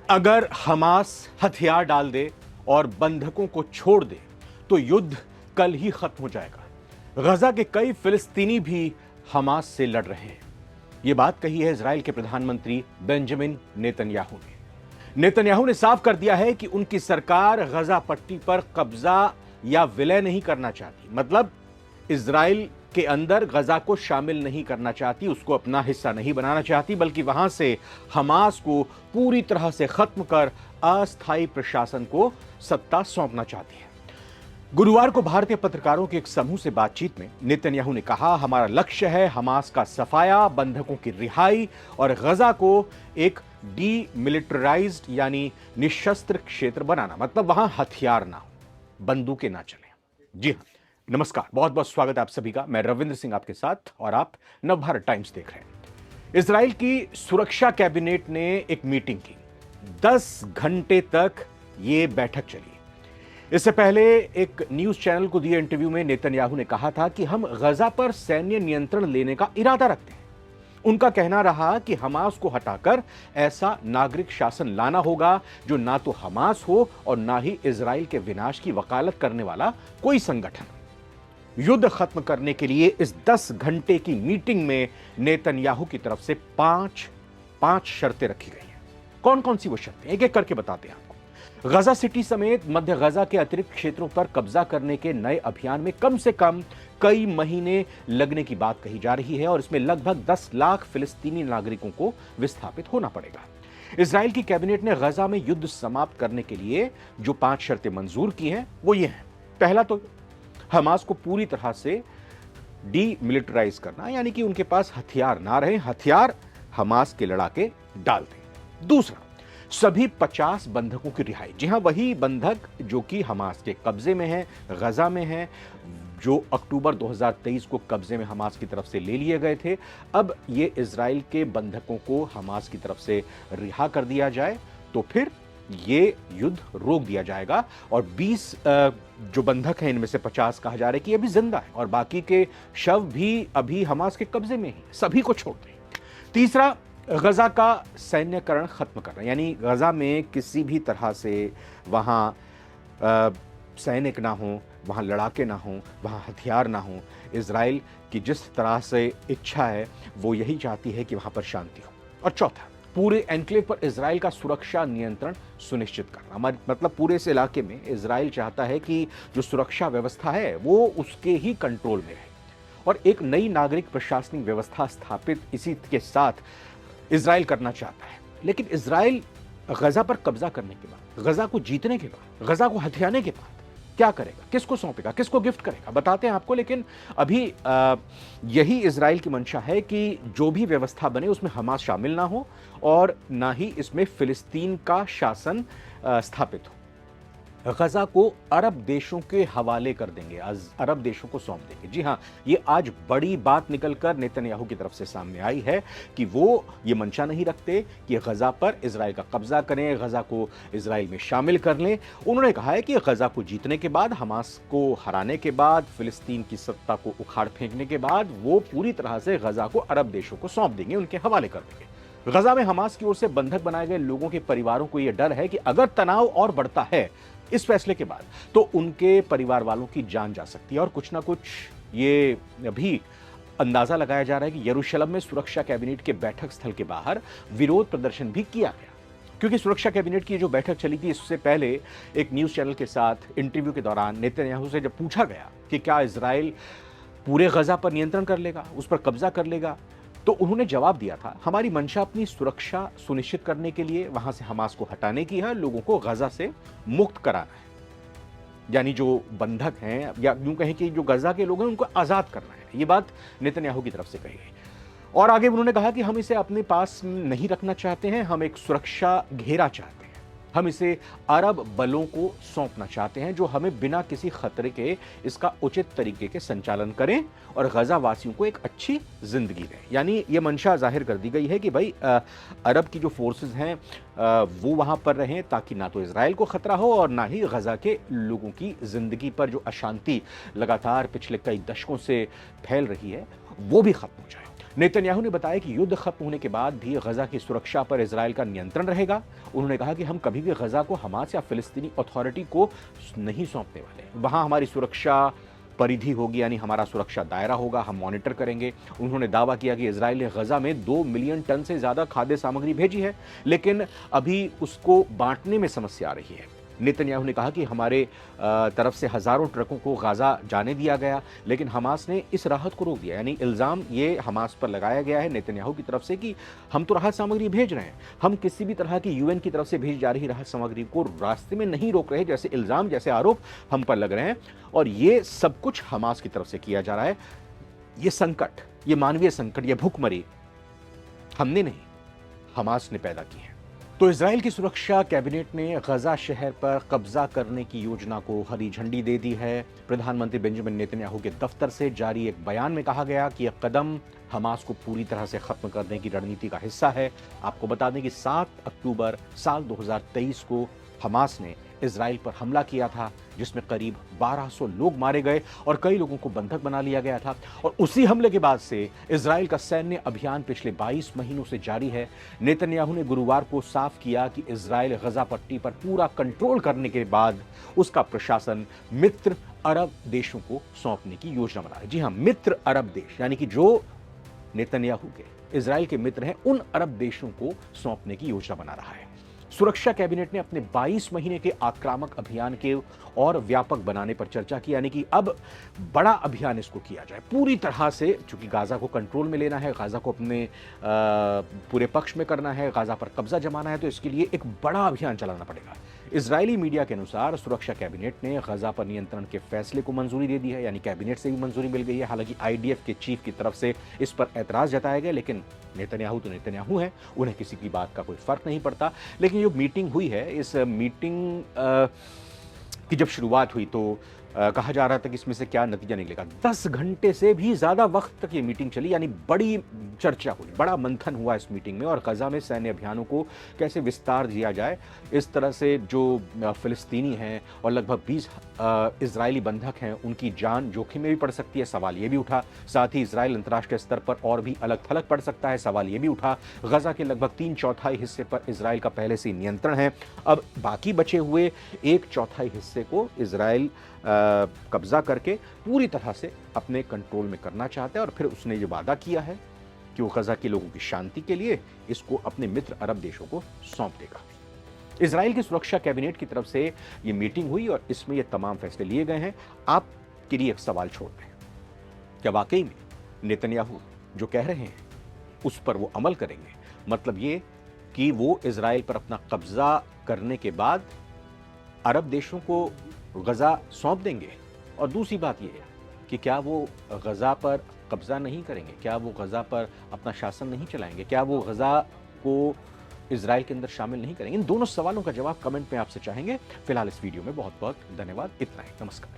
अगर हमास हथियार डाल दे और बंधकों को छोड़ दे तो युद्ध कल ही खत्म हो जाएगा। गजा के कई फिलिस्तीनी भी हमास से लड़ रहे हैं। यह बात कही है इजराइल के प्रधानमंत्री बेंजामिन नेतन्याहू ने। नेतन्याहू ने साफ कर दिया है कि उनकी सरकार गजा पट्टी पर कब्जा या विलय नहीं करना चाहती। मतलब इजराइल के अंदर गजा को शामिल नहीं करना चाहती, उसको अपना हिस्सा नहीं बनाना चाहती, बल्कि वहां से हमास को पूरी तरह से खत्म कर अस्थायी प्रशासन को सत्ता सौंपना चाहती है। गुरुवार को भारतीय पत्रकारों के एक समूह से बातचीत में नेतन्याहू ने कहा, हमारा लक्ष्य है हमास का सफाया, बंधकों की रिहाई और गजा को एक डीमिलिटराइज्ड यानी निशस्त्र क्षेत्र बनाना। मतलब वहां हथियार ना हो, बंदूकें ना चलें। जी हां, नमस्कार, बहुत बहुत स्वागत है आप सभी का। मैं रविंद्र सिंह आपके साथ और आप नवभारत टाइम्स देख रहे हैं। इजराइल की सुरक्षा कैबिनेट ने एक मीटिंग की। 10 घंटे तक यह बैठक चली। इससे पहले एक न्यूज चैनल को दिए इंटरव्यू में नेतन्याहू ने कहा था कि हम गजा पर सैन्य नियंत्रण लेने का इरादा रखते हैं। उनका कहना रहा कि हमास को हटाकर ऐसा नागरिक शासन लाना होगा जो ना तो हमास हो और ना ही इजराइल के विनाश की वकालत करने वाला कोई संगठन। युद्ध खत्म करने के लिए इस 10 घंटे की मीटिंग में नेतन्याहू की तरफ से पांच शर्तें रखी गई हैं। कौन कौन सी वो शर्तें, एक एक करके बताते हैं आपको। गजा सिटी समेत मध्य गजा के अतिरिक्त क्षेत्रों पर कब्जा करने के नए अभियान में कम से कम कई महीने लगने की बात कही जा रही है और इसमें लगभग 10 लाख फिलिस्तीनी नागरिकों को विस्थापित होना पड़ेगा। इजराइल की कैबिनेट ने गजा में युद्ध समाप्त करने के लिए जो 5 शर्तें मंजूर की हैं वो ये हैं। पहला तो हमास को पूरी तरह से डीमिलिटराइज करना, यानी कि उनके पास हथियार ना रहे, हथियार हमास के लड़ाके डाल दें। दूसरा, सभी 50 बंधकों की रिहाई। जी हां, वही बंधक जो कि हमास के कब्जे में है, गजा में है, जो अक्टूबर 2023 को कब्जे में हमास की तरफ से ले लिए गए थे। अब ये इजराइल के बंधकों को हमास की तरफ से रिहा कर दिया जाए तो फिर ये युद्ध रोक दिया जाएगा। और 20 जो बंधक हैं, इनमें से 50 कहा जा रहा है कि अभी जिंदा है और बाकी के शव भी अभी हमास के कब्जे में ही, सभी को छोड़ दें। तीसरा, गजा का सैन्यकरण खत्म करना, यानी गजा में किसी भी तरह से वहां सैनिक ना हो, वहां लड़ाके ना हो, वहां हथियार ना हो। इजराइल की जिस तरह से इच्छा है वो यही चाहती है कि वहां पर शांति हो। और चौथा, पूरे एनक्लेव पर इजराइल का सुरक्षा नियंत्रण सुनिश्चित करना। मतलब पूरे इस इलाके में इजराइल चाहता है कि जो सुरक्षा व्यवस्था है वो उसके ही कंट्रोल में रहे और एक नई नागरिक प्रशासनिक व्यवस्था स्थापित इसी के साथ इजराइल करना चाहता है। लेकिन इजराइल गजा पर कब्जा करने के बाद, गजा को जीतने के बाद, गजा को हथियाने के बाद क्या करेगा, किसको सौंपेगा, किसको गिफ्ट करेगा, बताते हैं आपको। लेकिन अभी यही इजराइल की मंशा है कि जो भी व्यवस्था बने उसमें हमास शामिल ना हो और ना ही इसमें फिलिस्तीन का शासन स्थापित हो। गजा को अरब देशों के हवाले कर देंगे, अरब देशों को सौंप देंगे। जी हां, ये आज बड़ी बात निकलकर नेतन्याहू की तरफ से सामने आई है कि वो ये मंशा नहीं रखते कि गजा पर इजराइल का कब्जा करें, गजा को इजराइल में शामिल कर लें। उन्होंने कहा है कि गजा को जीतने के बाद, हमास को हराने के बाद, फिलिस्तीन की सत्ता को उखाड़ फेंकने के बाद वो पूरी तरह से गजा को अरब देशों को सौंप देंगे, उनके हवाले कर देंगे। गजा में हमास की ओर से बंधक बनाए गए लोगों के परिवारों को यह डर है कि अगर तनाव और बढ़ता है इस फैसले के बाद तो उनके परिवार वालों की जान जा सकती है। और कुछ ना कुछ ये भी अंदाजा लगाया जा रहा है कि यरूशलेम में सुरक्षा कैबिनेट के बैठक स्थल के बाहर विरोध प्रदर्शन भी किया गया, क्योंकि सुरक्षा कैबिनेट की जो बैठक चली थी इससे पहले एक न्यूज चैनल के साथ इंटरव्यू के दौरान नेतन्याहू से जब पूछा गया कि क्या इजराइल पूरे गजा पर नियंत्रण कर लेगा, उस पर कब्जा कर लेगा, तो उन्होंने जवाब दिया था, हमारी मंशा अपनी सुरक्षा सुनिश्चित करने के लिए वहां से हमास को हटाने की है, लोगों को गजा से मुक्त कराना है। यानी जो बंधक हैं या यूं कहें कि जो गजा के लोग हैं उनको आजाद करना है। ये बात नेतन्याहू की तरफ से कही गई। और आगे उन्होंने कहा कि हम इसे अपने पास नहीं रखना चाहते हैं, हम एक सुरक्षा घेरा चाहते हैं, हम इसे अरब बलों को सौंपना चाहते हैं जो हमें बिना किसी खतरे के इसका उचित तरीके के संचालन करें और गजा वासियों को एक अच्छी जिंदगी दें। यानी ये मंशा जाहिर कर दी गई है कि भाई अरब की जो फोर्सेस हैं वो वहां पर रहें ताकि ना तो इजराइल को खतरा हो और ना ही गजा के लोगों की जिंदगी पर जो अशांति लगातार पिछले कई दशकों से फैल रही है वो भी खत्म हो जाए। नेतन्याहू ने बताया कि युद्ध खत्म होने के बाद भी गजा की सुरक्षा पर इजराइल का नियंत्रण रहेगा। उन्होंने कहा कि हम कभी भी गजा को हमास या फिलिस्तीनी अथॉरिटी को नहीं सौंपने वाले। वहां हमारी सुरक्षा परिधि होगी, यानी हमारा सुरक्षा दायरा होगा, हम मॉनिटर करेंगे। उन्होंने दावा किया कि इजराइल ने गजा में 2 मिलियन टन से ज्यादा खाद्य सामग्री भेजी है, लेकिन अभी उसको बांटने में समस्या आ रही है। नेतन्याहू ने कहा कि हमारे तरफ से हजारों ट्रकों को गाजा जाने दिया गया, लेकिन हमास ने इस राहत को रोक दिया। यानी इल्जाम ये हमास पर लगाया गया है नेतन्याहू की तरफ से कि हम तो राहत सामग्री भेज रहे हैं, हम किसी भी तरह की यूएन की तरफ से भेजी जा रही राहत सामग्री को रास्ते में नहीं रोक रहे, जैसे इल्जाम, जैसे आरोप हम पर लग रहे हैं। और ये सब कुछ हमास की तरफ से किया जा रहा है। ये संकट, ये मानवीय संकट, ये भूखमरी हमने नहीं, हमास ने पैदा की है। तो इजराइल की सुरक्षा कैबिनेट ने गजा शहर पर कब्जा करने की योजना को हरी झंडी दे दी है। प्रधानमंत्री बेंजामिन नेतन्याहू के दफ्तर से जारी एक बयान में कहा गया कि यह कदम हमास को पूरी तरह से खत्म करने की रणनीति का हिस्सा है। आपको बता दें कि 7 अक्टूबर साल 2023 को हमास ने इजराइल पर हमला किया था, जिसमें करीब 1200 लोग मारे गए और कई लोगों को बंधक बना लिया गया था। और उसी हमले के बाद से इजराइल का सैन्य अभियान पिछले 22 महीनों से जारी है। नेतन्याहू ने गुरुवार को साफ किया कि इजराइल गजा पट्टी पर पूरा कंट्रोल करने के बाद उसका प्रशासन मित्र अरब देशों को सौंपने की योजना बना रहा है। जी हां, मित्र अरब देश, यानी कि जो नेतन्याहू के इजराइल के मित्र हैं, उन अरब देशों को सौंपने की योजना बना रहा है। सुरक्षा कैबिनेट ने अपने 22 महीने के आक्रामक अभियान के और व्यापक बनाने पर चर्चा की, यानी कि अब बड़ा अभियान इसको किया जाए पूरी तरह से। चूंकि गाजा को कंट्रोल में लेना है, गाजा को अपने पूरे पक्ष में करना है, गाजा पर कब्जा जमाना है, तो इसके लिए एक बड़ा अभियान चलाना पड़ेगा। इजरायली मीडिया के अनुसार सुरक्षा कैबिनेट ने गजा पर नियंत्रण के फैसले को मंजूरी दे दी है, यानी कैबिनेट से भी मंजूरी मिल गई है। हालांकि आईडीएफ के चीफ की तरफ से इस पर ऐतराज जताया गया, लेकिन नेतन्याहू तो नेतन्याहू हैं, उन्हें किसी की बात का कोई फर्क नहीं पड़ता। लेकिन जो मीटिंग हुई है, इस मीटिंग की जब शुरुआत हुई तो कहा जा रहा था कि इसमें से क्या नतीजा निकलेगा। 10 घंटे से भी ज्यादा वक्त तक ये मीटिंग चली, यानी बड़ी चर्चा हुई, बड़ा मंथन हुआ इस मीटिंग में। और गजा में सैन्य अभियानों को कैसे विस्तार दिया जाए, इस तरह से जो फिलिस्तीनी हैं और लगभग 20 इजरायली बंधक हैं, उनकी जान जोखिम में भी पड़ सकती है, सवाल ये भी उठा। साथ ही इजराइल अंतर्राष्ट्रीय स्तर पर और भी अलग थलग पड़ सकता है, सवाल ये भी उठा। गजा के लगभग 3/4 हिस्से पर इजराइल का पहले से नियंत्रण है। अब बाकी बचे हुए 1/4 हिस्से को इजराइल कब्जा करके पूरी तरह से अपने कंट्रोल में करना चाहता है। और फिर उसने ये वादा किया है कि वो गजा के लोगों की शांति के लिए इसको अपने मित्र अरब देशों को सौंप देगा। इजराइल की सुरक्षा कैबिनेट की तरफ से ये मीटिंग हुई और इसमें ये तमाम फैसले लिए गए हैं। आपके लिए एक सवाल छोड़ दें, क्या वाकई में नेतन्याहू जो कह रहे हैं उस पर वो अमल करेंगे? मतलब ये कि वो इजराइल पर अपना कब्जा करने के बाद अरब देशों को गजा सौंप देंगे? और दूसरी बात यह है कि क्या वो गजा पर कब्जा नहीं करेंगे? क्या वो गजा पर अपना शासन नहीं चलाएंगे? क्या वो गजा को इजराइल के अंदर शामिल नहीं करेंगे? इन दोनों सवालों का जवाब कमेंट में आपसे चाहेंगे। फिलहाल इस वीडियो में बहुत बहुत धन्यवाद। इतना ही, नमस्कार।